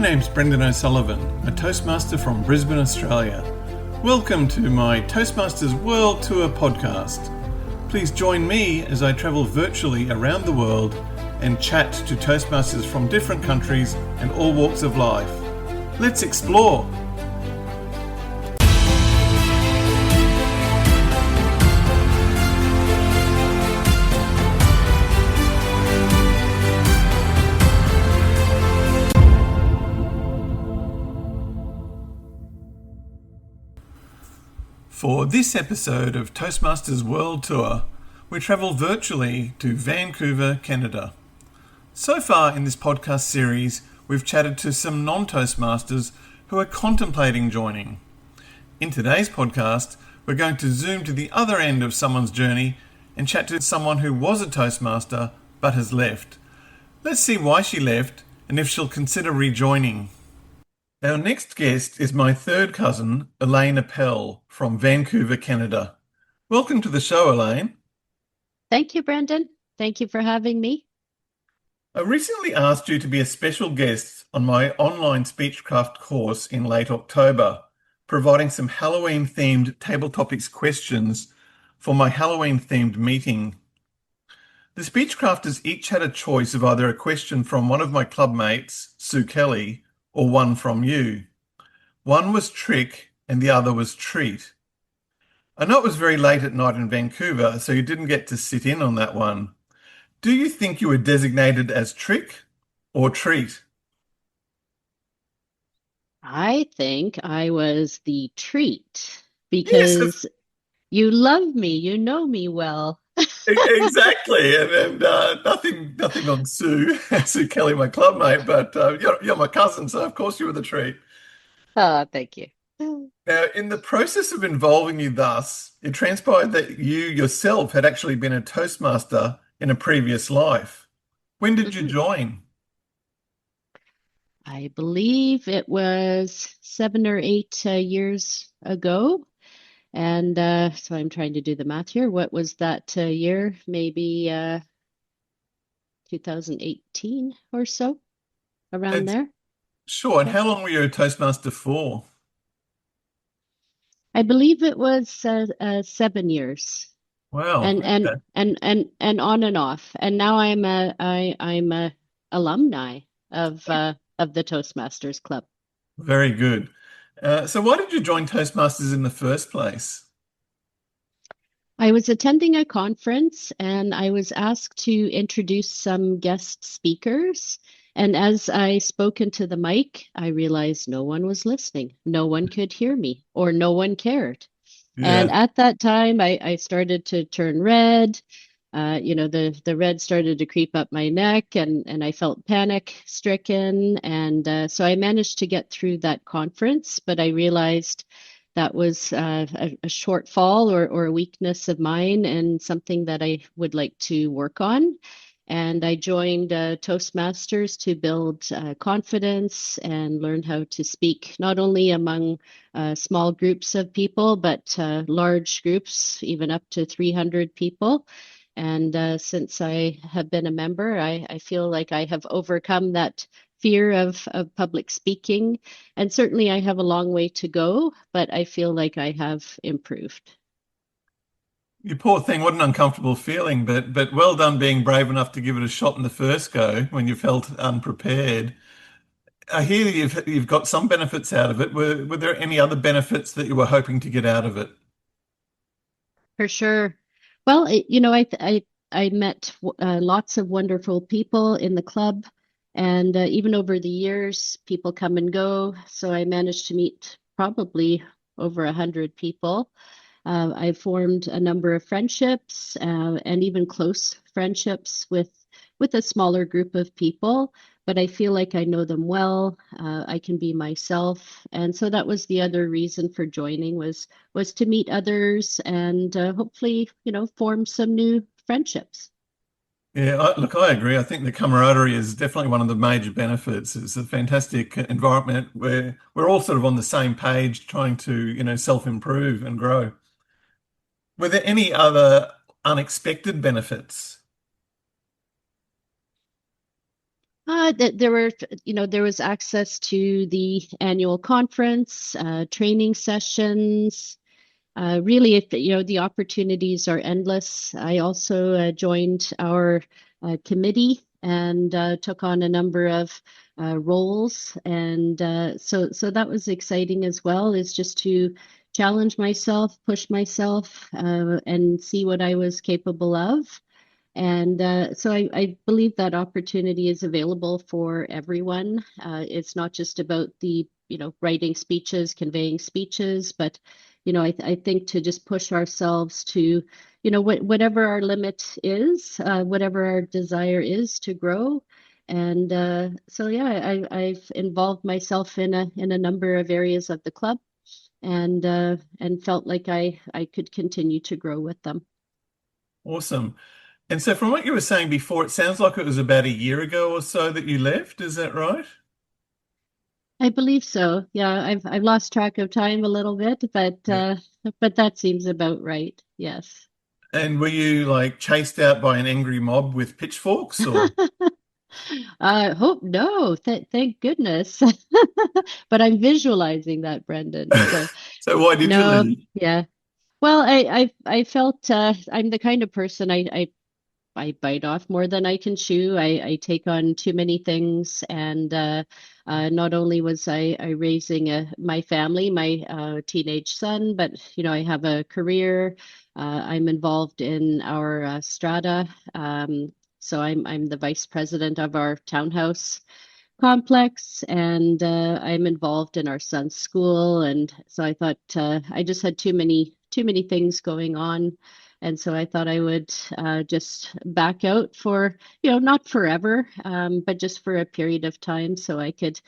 name's Brendan O'Sullivan, a Toastmaster from Brisbane, Australia. Welcome to my Toastmasters World Tour Podcast. Please join me as I travel virtually around the world and chat to Toastmasters from different countries and all walks of life. Let's explore! For this episode of Toastmasters World Tour, we travel virtually to Vancouver, Canada. So far in this podcast series, we've chatted to some non-Toastmasters who are contemplating joining. In today's podcast, we're going to zoom to the other end of someone's journey and chat to someone who was a Toastmaster but has left. Let's see why she left and if she'll consider rejoining. Our next guest is my third cousin, Elaine Apel from Vancouver, Canada. Welcome to the show, Elaine. Thank you, Brendan. Thank you for having me. I recently asked you to be a special guest on my online speechcraft course in late October, providing some Halloween-themed table topics questions for my Halloween-themed meeting. The speechcrafters each had a choice of either a question from one of my club mates, Sue Kelly, or one from you. One was trick and the other was treat. I know it was very late at night in Vancouver, so you didn't get to sit in on that one. Do you think you were designated as trick or treat? I think I was the treat because you love me, you know me well. Exactly, and nothing on Sue Kelly, my club mate, but you're my cousin, so of course you were the treat. Oh, thank you. Now, in the process of involving you thus, it transpired that you yourself had actually been a Toastmaster in a previous life. When did you join? I believe it was 7 or 8 years ago. And so I'm trying to do the math here. What was that year? Maybe 2018 or so, around there. Sure. And how long were you a Toastmaster for? I believe it was 7 years. Wow. And on and off. And now I'm a alumni of the Toastmasters Club. Very good. So why did you join Toastmasters in the first place? I was attending a conference and I was asked to introduce some guest speakers. And as I spoke into the mic, I realized no one was listening. No one could hear me or no one cared. Yeah. And at that time, I started to turn red. The red started to creep up my neck and I felt panic stricken. And so I managed to get through that conference, but I realized that was a shortfall or a weakness of mine and something that I would like to work on. And I joined Toastmasters to build confidence and learn how to speak, not only among small groups of people, but large groups, even up to 300 people. And since I have been a member, I feel like I have overcome that fear of public speaking. And certainly I have a long way to go, but I feel like I have improved. You poor thing, what an uncomfortable feeling, but well done being brave enough to give it a shot in the first go when you felt unprepared. I hear you've got some benefits out of it. Were there any other benefits that you were hoping to get out of it? For sure. Well, I met lots of wonderful people in the club, and even over the years, people come and go. So I managed to meet probably over 100 people. I formed a number of friendships and even close friendships with a smaller group of people, but I feel like I know them well. I can be myself. And so that was the other reason for joining was to meet others and hopefully, form some new friendships. Yeah, I agree. I think the camaraderie is definitely one of the major benefits. It's a fantastic environment where we're all sort of on the same page trying to, self-improve and grow. Were there any other unexpected benefits? There were, there was access to the annual conference, training sessions. Really, the opportunities are endless. I also joined our committee and took on a number of roles, and so that was exciting as well. Is just to challenge myself, push myself, and see what I was capable of. And so I believe that opportunity is available for everyone. It's not just about the, writing speeches, conveying speeches, but, I think to just push ourselves to, whatever our limit is, whatever our desire is to grow. And so, yeah, I've involved myself in a number of areas of the club and felt like I could continue to grow with them. Awesome. And so from what you were saying before, it sounds like it was about a year ago or so that you left. Is that right? I believe so. Yeah, I've lost track of time a little bit, Yeah. but that seems about right. Yes. And were you like chased out by an angry mob with pitchforks or? I hope no. Thank goodness. But I'm visualizing that, Brendan. So So why did you no, leave? yeah. Well, I felt I'm the kind of person I bite off more than I can chew. I take on too many things, and not only was I raising my family, my teenage son, but I have a career. I'm involved in our strata, so I'm the vice president of our townhouse complex, and I'm involved in our son's school, and so I thought I just had too many things going on, and so I thought I would just back out for not forever, but just for a period of time, so I could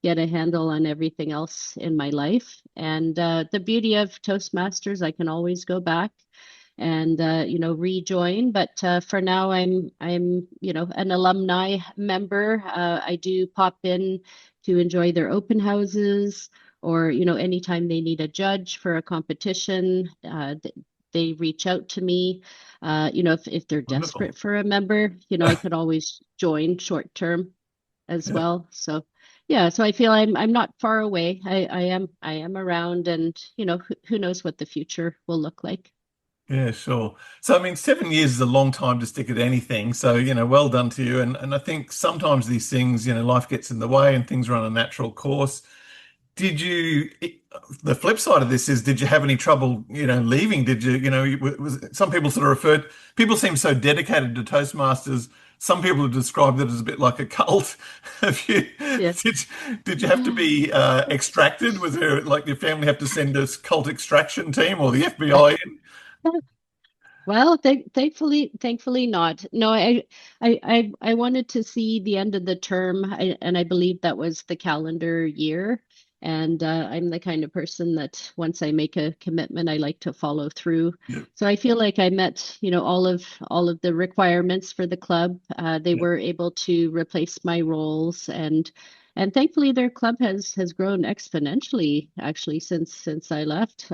get a handle on everything else in my life. And the beauty of Toastmasters, I can always go back and rejoin. But for now, I'm an alumni member. I do pop in to enjoy their open houses, or anytime they need a judge for a competition, they reach out to me. If they're Wonderful. desperate for a member, I could always join short term as Yeah. well. So yeah, so I feel I'm not far away. I am around, and who knows what the future will look like. Yeah, sure. So, I mean, 7 years is a long time to stick at anything. So, well done to you. And I think sometimes these things, life gets in the way and things run a natural course. Did you, the flip side of this is, did you have any trouble, leaving? Did you, some people sort of referred, people seem so dedicated to Toastmasters. Some people have described it as a bit like a cult. Have you, Yeah. did, did you have to be extracted? Was there like your family have to send a cult extraction team or the FBI in? Well, thankfully not. No, I wanted to see the end of the term, and I believe that was the calendar year. And I'm the kind of person that once I make a commitment, I like to follow through. Yeah, So I feel like I met, all of the requirements for the club. They yeah. were able to replace my roles, and thankfully their club has grown exponentially actually since I left.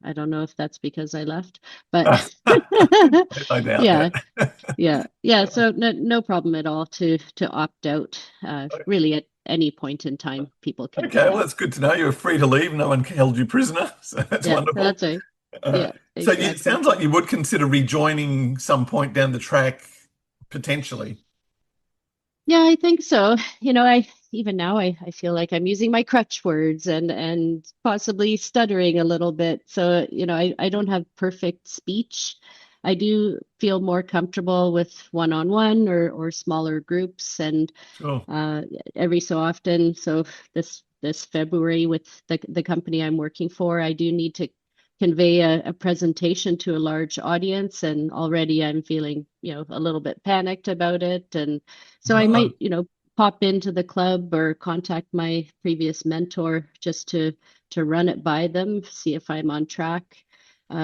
I don't know if that's because I left, but I doubt yeah, that. yeah. So no problem at all to opt out. Really, at any point in time, people can do Okay, well, that. that's good to know. You were free to leave. No one held you prisoner. So that's Yeah, wonderful. that's right. Yeah, It exactly. sounds like you would consider rejoining some point down the track, potentially. Yeah, I think so. I even now I feel like I'm using my crutch words and possibly stuttering a little bit. So, I don't have perfect speech. I do feel more comfortable with one-on-one or smaller groups, and Sure. uh, every so often. So this February with the company I'm working for, I do need to convey a presentation to a large audience, and already I'm feeling, a little bit panicked about it. And so I Oh, might, pop into the club or contact my previous mentor just to run it by them, see if I'm on track.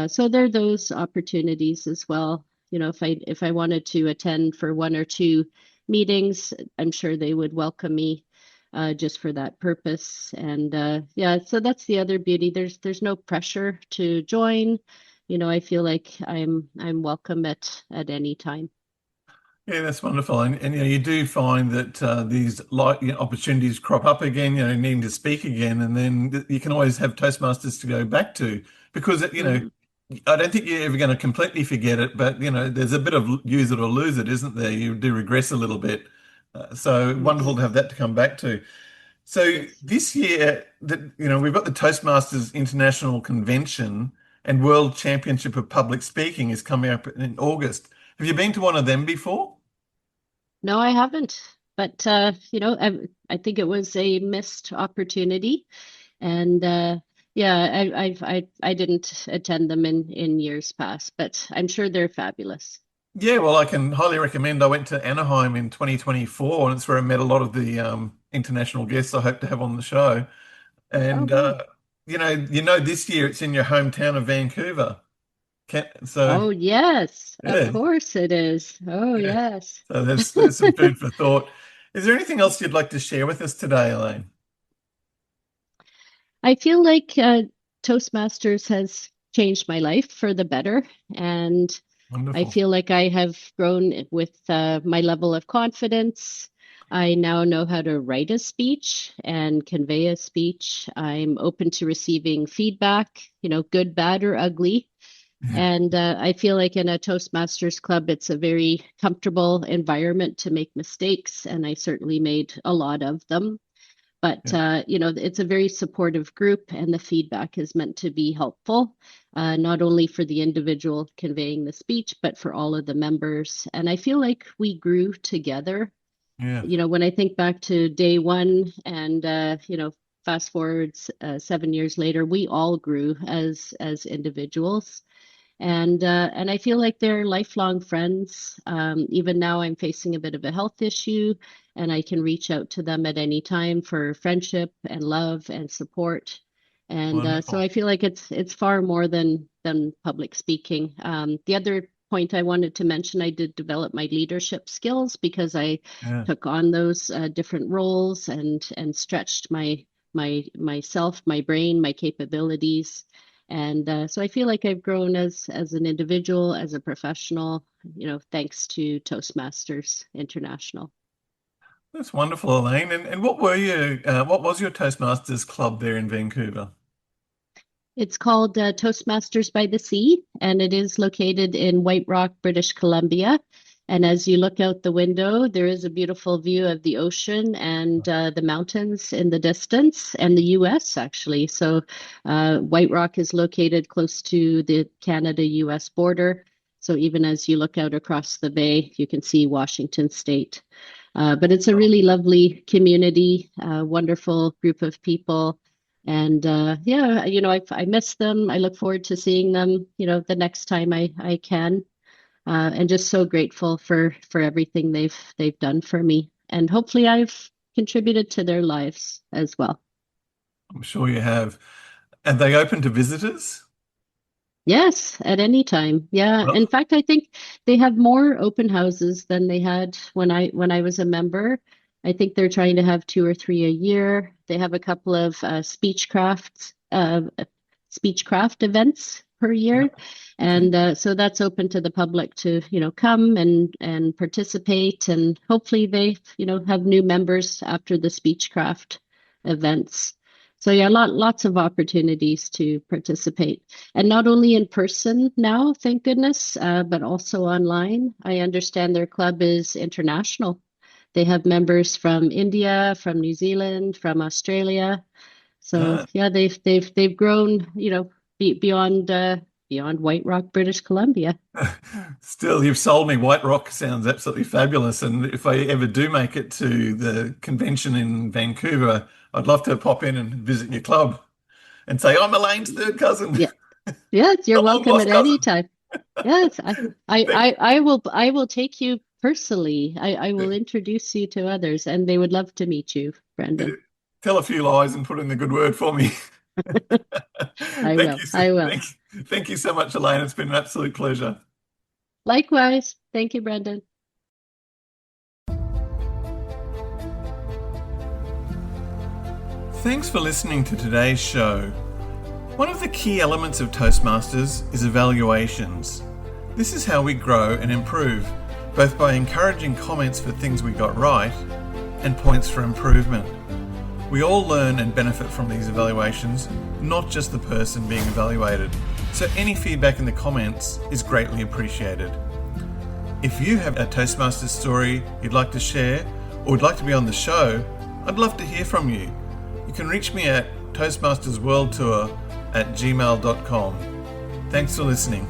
So there are those opportunities as well. If I wanted to attend for one or two meetings, I'm sure they would welcome me just for that purpose. And yeah, so that's the other beauty. There's no pressure to join. I feel like I'm welcome at any time. Yeah, that's wonderful. And you do find that these opportunities crop up again, needing to speak again, and then you can always have Toastmasters to go back to because, Mhm. I don't think you're ever going to completely forget it, but, there's a bit of use it or lose it, isn't there? You do regress a little bit. So wonderful to Yes, have that to come back to. So yes. this year, we've got the Toastmasters International Convention and World Championship of Public Speaking is coming up in August. Have you been to one of them before? No, I haven't. But I think it was a missed opportunity. And yeah, I didn't attend them in years past, but I'm sure they're fabulous. Yeah, well, I can highly recommend. I went to Anaheim in 2024, and it's where I met a lot of the international guests I hope to have on the show. Oh, And wow. this year it's in your hometown of Vancouver. So Oh, yes, of yeah, course it is. Oh, yeah. yes. So there's some food for thought. Is there anything else you'd like to share with us today, Elaine? I feel like Toastmasters has changed my life for the better, and I Wonderful. feel like I have grown with my level of confidence. I now know how to write a speech and convey a speech. I'm open to receiving feedback, good, bad, or ugly. And I feel like in a Toastmasters club, it's a very comfortable environment to make mistakes, and I certainly made a lot of them. But Yeah, it's a very supportive group, and the feedback is meant to be helpful, not only for the individual conveying the speech, but for all of the members. And I feel like we grew together. yeah, When I think back to day one and fast forwards 7 years later, we all grew as individuals. And I feel like they're lifelong friends. Even now, I'm facing a bit of a health issue, and I can reach out to them at any time for friendship and love and support. And so wonderful. I feel like it's far more than public speaking. The other point I wanted to mention, I did develop my leadership skills because I Yeah. took on those different roles and stretched myself, my brain, my capabilities. And so I feel like I've grown as an individual, as a professional, thanks to Toastmasters International. That's wonderful, Elaine. And what was your Toastmasters club there in Vancouver? It's called Toastmasters by the Sea, and it is located in White Rock, British Columbia. And as you look out the window, there is a beautiful view of the ocean and the mountains in the distance, and the US actually. So, White Rock is located close to the Canada-US border. So, even as you look out across the bay, you can see Washington State. But it's a really lovely community, wonderful group of people. And yeah, I miss them. I look forward to seeing them, the next time I can. And just so grateful for everything they've done for me. And hopefully I've contributed to their lives as well. I'm sure you have. And they open to visitors? Yes, at any time. Yeah. In Well, fact, I think they have more open houses than they had when I was a member. I think they're trying to have two or three a year. They have a couple of speechcraft events per yeah, year, okay. and so that's open to the public to come and participate, and hopefully they have new members after the speechcraft events. So yeah, lots of opportunities to participate. And not only in person now, thank goodness, but also online. I understand their club is international. They have members from India, from New Zealand, from Australia. So Ah, yeah, they've grown, beyond White Rock, British Columbia. still, you've sold me. White Rock sounds absolutely fabulous. And if I ever do make it to the convention in Vancouver, I'd love to pop in and visit your club and say, I'm Elaine's third cousin, Yeah, yes, you're a long welcome lost at cousin. any time. Yes, I will take you personally. I will introduce you to others, and they would love to meet you, Brendan. Tell a few lies and put in the good word for me. I Thank will. you. I will. Thank you so much, Elaine. It's been an absolute pleasure. Likewise. Thank you, Brendan. Thanks for listening to today's show. One of the key elements of Toastmasters is evaluations. This is how we grow and improve. both by encouraging comments for things we got right and points for improvement. We all learn and benefit from these evaluations, not just the person being evaluated. So any feedback in the comments is greatly appreciated. If you have a Toastmasters story you'd like to share or would like to be on the show, I'd love to hear from you. You can reach me at toastmastersworldtour@gmail.com. Thanks for listening.